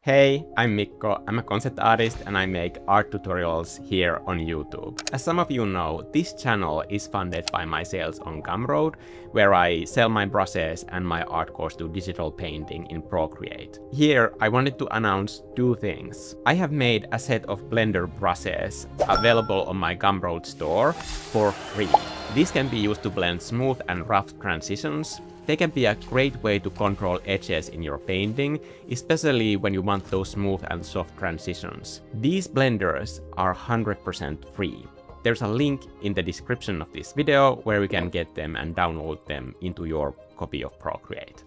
Hey, I'm Mikko, I'm a concept artist and I make art tutorials here on YouTube. As some of you know, this channel is funded by my sales on Gumroad, where I sell my brushes and my art course to digital painting in Procreate. Here, I wanted to announce two things. I have made a set of Blender brushes available on my Gumroad store for free. These can be used to blend smooth and rough transitions. They can be a great way to control edges in your painting, especially when you want those smooth and soft transitions. These blenders are 100% free. There's a link in the description of this video where you can get them and download them into your copy of Procreate.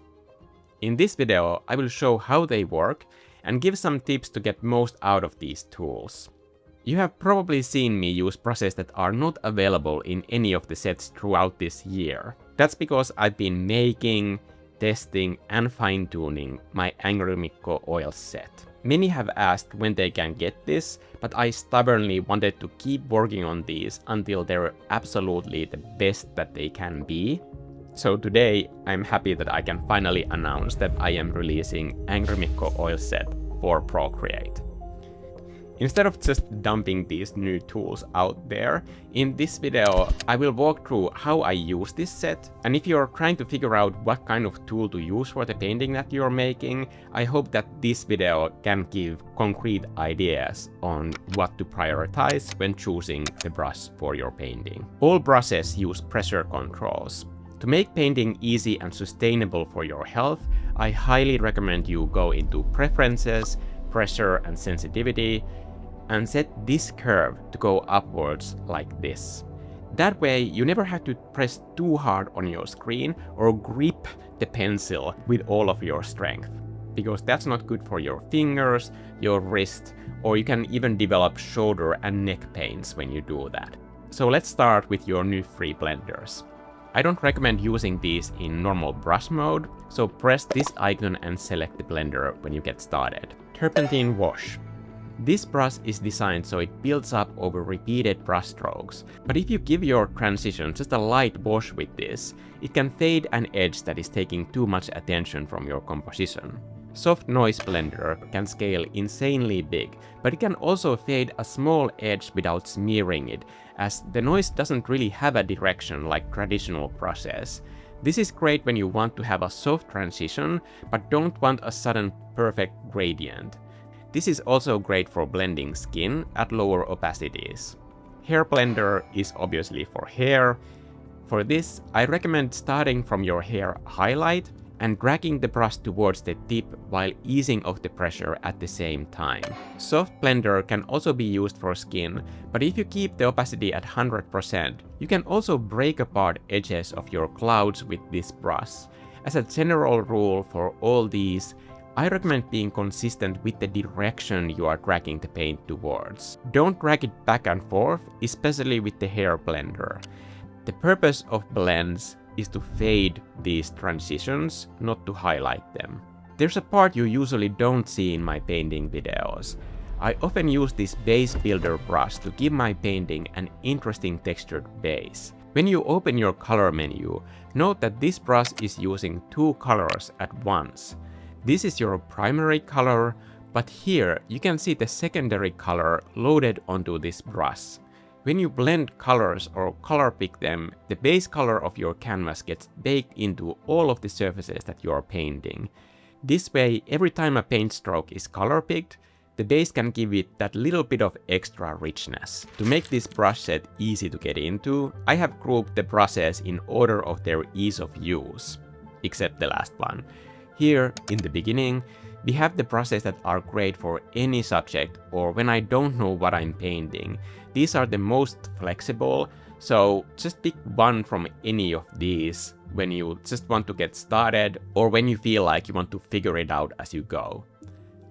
In this video, I will show how they work and give some tips to get most out of these tools. You have probably seen me use brushes that are not available in any of the sets throughout this year. That's because I've been making, testing, and fine-tuning my angrymikko oil set. Many have asked when they can get this, but I stubbornly wanted to keep working on these until they're absolutely the best that they can be. So today, I'm happy that I can finally announce that I am releasing angrymikko oil set for Procreate. Instead of just dumping these new tools out there, in this video I will walk through how I use this set, and if you're trying to figure out what kind of tool to use for the painting that you're making, I hope that this video can give concrete ideas on what to prioritize when choosing the brush for your painting. All brushes use pressure controls. To make painting easy and sustainable for your health, I highly recommend you go into Preferences, Pressure and Sensitivity, and set this curve to go upwards like this. That way, you never have to press too hard on your screen or grip the pencil with all of your strength, because that's not good for your fingers, your wrist, or you can even develop shoulder and neck pains when you do that. So let's start with your new free blenders. I don't recommend using these in normal brush mode, so press this icon and select the blender when you get started. Turpentine wash. This brush is designed so it builds up over repeated brush strokes, but if you give your transition just a light wash with this, it can fade an edge that is taking too much attention from your composition. Soft noise blender can scale insanely big, but it can also fade a small edge without smearing it, as the noise doesn't really have a direction like traditional brushes. This is great when you want to have a soft transition, but don't want a sudden perfect gradient. This is also great for blending skin at lower opacities. Hair blender is obviously for hair. For this, I recommend starting from your hair highlight and dragging the brush towards the tip while easing off the pressure at the same time. Soft blender can also be used for skin, but if you keep the opacity at 100%, you can also break apart edges of your clouds with this brush. As a general rule for all these, I recommend being consistent with the direction you are dragging the paint towards. Don't drag it back and forth, especially with the hair blender. The purpose of blends is to fade these transitions, not to highlight them. There's a part you usually don't see in my painting videos. I often use this base builder brush to give my painting an interesting textured base. When you open your color menu, note that this brush is using two colors at once. This is your primary color, but here you can see the secondary color loaded onto this brush. When you blend colors or color pick them, the base color of your canvas gets baked into all of the surfaces that you are painting. This way, every time a paint stroke is color picked, the base can give it that little bit of extra richness. To make this brush set easy to get into, I have grouped the brushes in order of their ease of use, except the last one. Here, in the beginning, we have the brushes that are great for any subject or when I don't know what I'm painting. These are the most flexible, so just pick one from any of these when you just want to get started or when you feel like you want to figure it out as you go.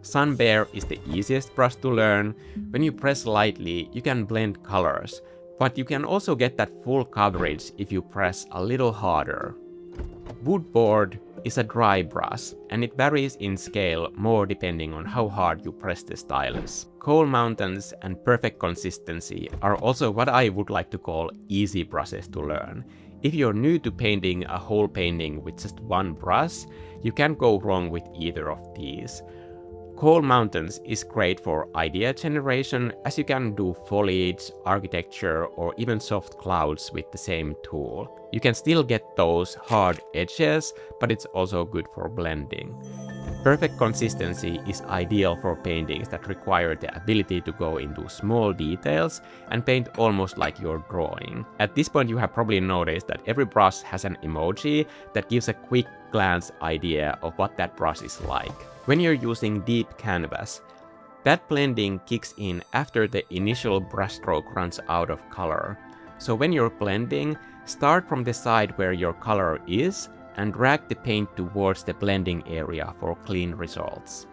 Sun Bear is the easiest brush to learn. When you press lightly, you can blend colors, but you can also get that full coverage if you press a little harder. Wood Board is a dry brush, and it varies in scale more depending on how hard you press the stylus. Coal Mountains and Perfect Consistency are also what I would like to call easy brushes to learn. If you're new to painting a whole painting with just one brush, you can't go wrong with either of these. Coal Mountains is great for idea generation, as you can do foliage, architecture, or even soft clouds with the same tool. You can still get those hard edges, but it's also good for blending. Perfect consistency is ideal for paintings that require the ability to go into small details and paint almost like you're drawing. At this point, you have probably noticed that every brush has an emoji that gives a quick glance idea of what that brush is like. When you're using deep canvas, that blending kicks in after the initial brushstroke runs out of color. So when you're blending, start from the side where your color is and drag the paint towards the blending area for clean results.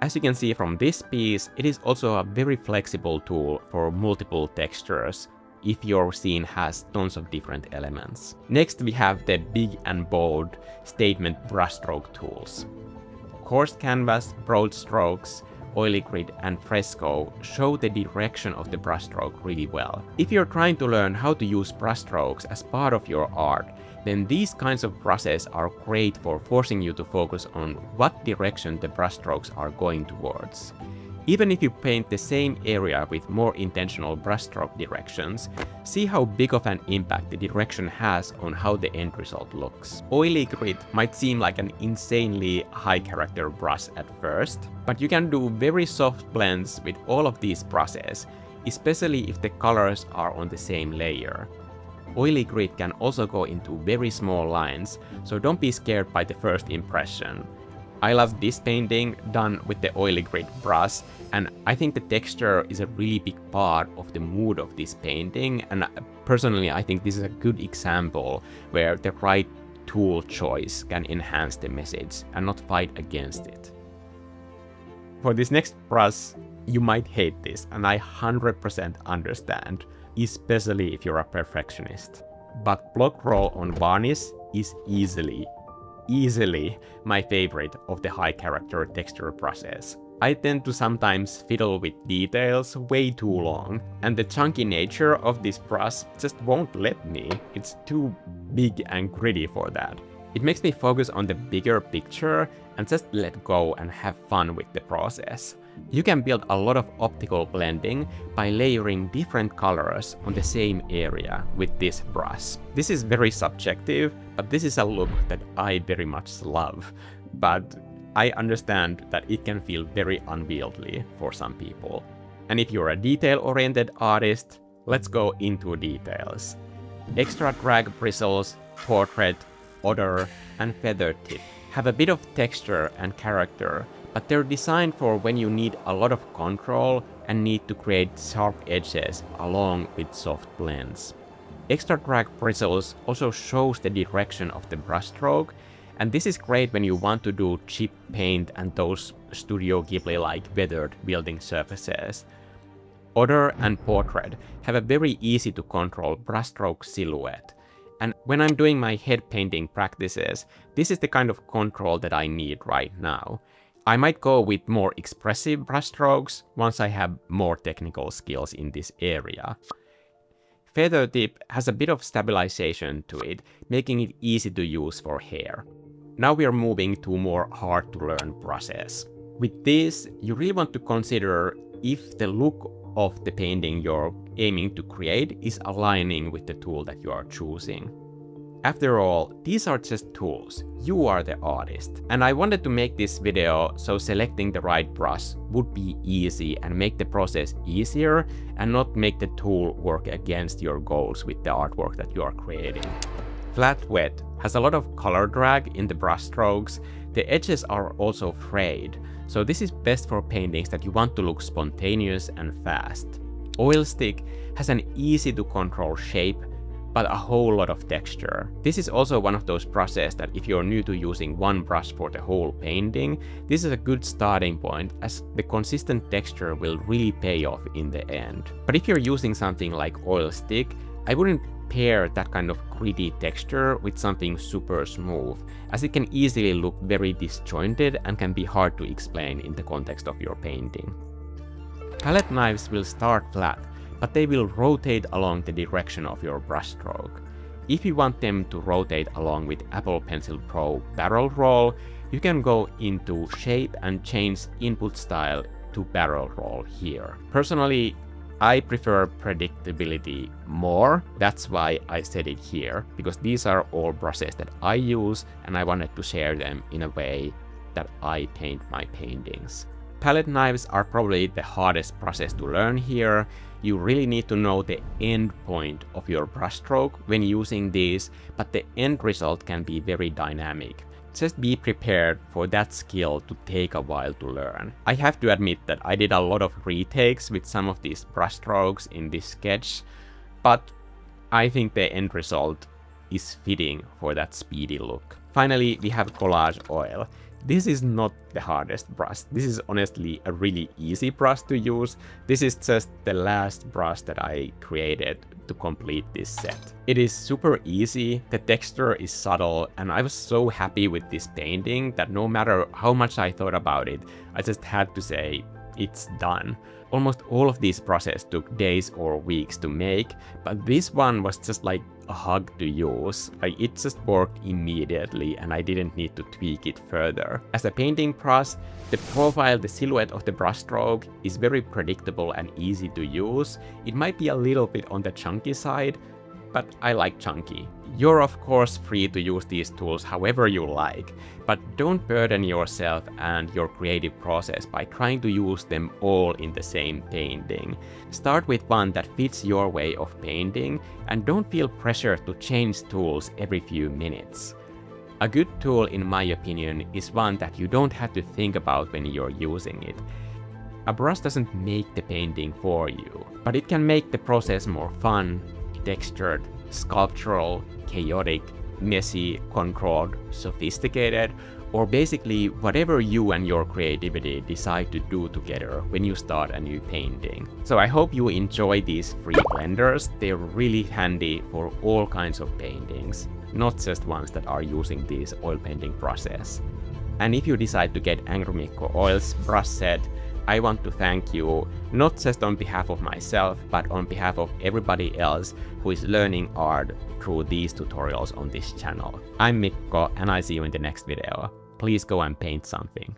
As you can see from this piece, it is also a very flexible tool for multiple textures if your scene has tons of different elements. Next we have the big and bold statement brushstroke tools. Coarse canvas, broad strokes, oily grid, and fresco show the direction of the brushstroke really well. If you're trying to learn how to use brushstrokes as part of your art, then these kinds of brushes are great for forcing you to focus on what direction the brushstrokes are going towards. Even if you paint the same area with more intentional brushstroke directions, see how big of an impact the direction has on how the end result looks. Oily grid might seem like an insanely high character brush at first, but you can do very soft blends with all of these brushes, especially if the colors are on the same layer. Oily grid can also go into very small lines, so don't be scared by the first impression. I love this painting done with the oily grid brush, and I think the texture is a really big part of the mood of this painting, and personally I think this is a good example where the right tool choice can enhance the message and not fight against it. For this next brush, you might hate this, and I 100% understand, especially if you're a perfectionist. But block roll on varnish is easily my favorite of the high character texture brushes. I tend to sometimes fiddle with details way too long, and the chunky nature of this brush just won't let me. It's too big and gritty for that. It makes me focus on the bigger picture and just let go and have fun with the process. You can build a lot of optical blending by layering different colors on the same area with this brush. This is very subjective, but this is a look that I very much love. But I understand that it can feel very unwieldy for some people. And if you're a detail-oriented artist, let's go into details. Extra drag bristles, portrait, odor, and feather tip have a bit of texture and character, but they're designed for when you need a lot of control and need to create sharp edges along with soft blends. Extra drag bristles also shows the direction of the brushstroke, and this is great when you want to do chip paint and those Studio Ghibli-like weathered building surfaces. Odor and portrait have a very easy to control brushstroke silhouette. And when I'm doing my head painting practices, this is the kind of control that I need right now. I might go with more expressive brushstrokes once I have more technical skills in this area. Feather tip has a bit of stabilization to it, making it easy to use for hair. Now we are moving to more hard to learn brushes. With this, you really want to consider if the look of the painting you're aiming to create is aligning with the tool that you are choosing. After all, these are just tools. You are the artist. And I wanted to make this video so selecting the right brush would be easy and make the process easier and not make the tool work against your goals with the artwork that you are creating. Flat wet has a lot of color drag in the brush strokes. The edges are also frayed, so this is best for paintings that you want to look spontaneous and fast. Oil stick has an easy to control shape, but a whole lot of texture. This is also one of those brushes that if you're new to using one brush for the whole painting, this is a good starting point as the consistent texture will really pay off in the end. But if you're using something like oil stick, I wouldn't pair that kind of gritty texture with something super smooth, as it can easily look very disjointed and can be hard to explain in the context of your painting. Palette knives will start flat, but they will rotate along the direction of your brushstroke. if you want them to rotate along with Apple Pencil Pro barrel roll, you can go into shape and change input style to barrel roll here. Personally, I prefer predictability more. That's why I set it here, because these are all brushes that I use and I wanted to share them in a way that I paint my paintings. Palette knives are probably the hardest process to learn here. You really need to know the end point of your brushstroke when using these, but the end result can be very dynamic. Just be prepared for that skill to take a while to learn. I have to admit that I did a lot of retakes with some of these brushstrokes in this sketch, but I think the end result is fitting for that speedy look. Finally, we have collage oil. This is not the hardest brush. This is honestly a really easy brush to use. This is just the last brush that I created to complete this set. It is super easy, the texture is subtle, and I was so happy with this painting that no matter how much I thought about it, I just had to say, it's done. Almost all of these brushes took days or weeks to make, but this one was just like a hug to use. Like, it just worked immediately and I didn't need to tweak it further. As a painting brush, the profile, the silhouette of the brushstroke is very predictable and easy to use. It might be a little bit on the chunky side, but I like chunky. You're of course free to use these tools however you like, but don't burden yourself and your creative process by trying to use them all in the same painting. Start with one that fits your way of painting and don't feel pressure to change tools every few minutes. A good tool, in my opinion, is one that you don't have to think about when you're using it. A brush doesn't make the painting for you, but it can make the process more fun, textured, sculptural, chaotic, messy, controlled, sophisticated, or basically whatever you and your creativity decide to do together when you start a new painting. So I hope you enjoy these free blenders. They're really handy for all kinds of paintings, not just ones that are using these oil painting process. And if you decide to get angrymikko oil's brush set, I want to thank you, not just on behalf of myself, but on behalf of everybody else who is learning art through these tutorials on this channel. I'm Mikko and I see you in the next video. Please go and paint something.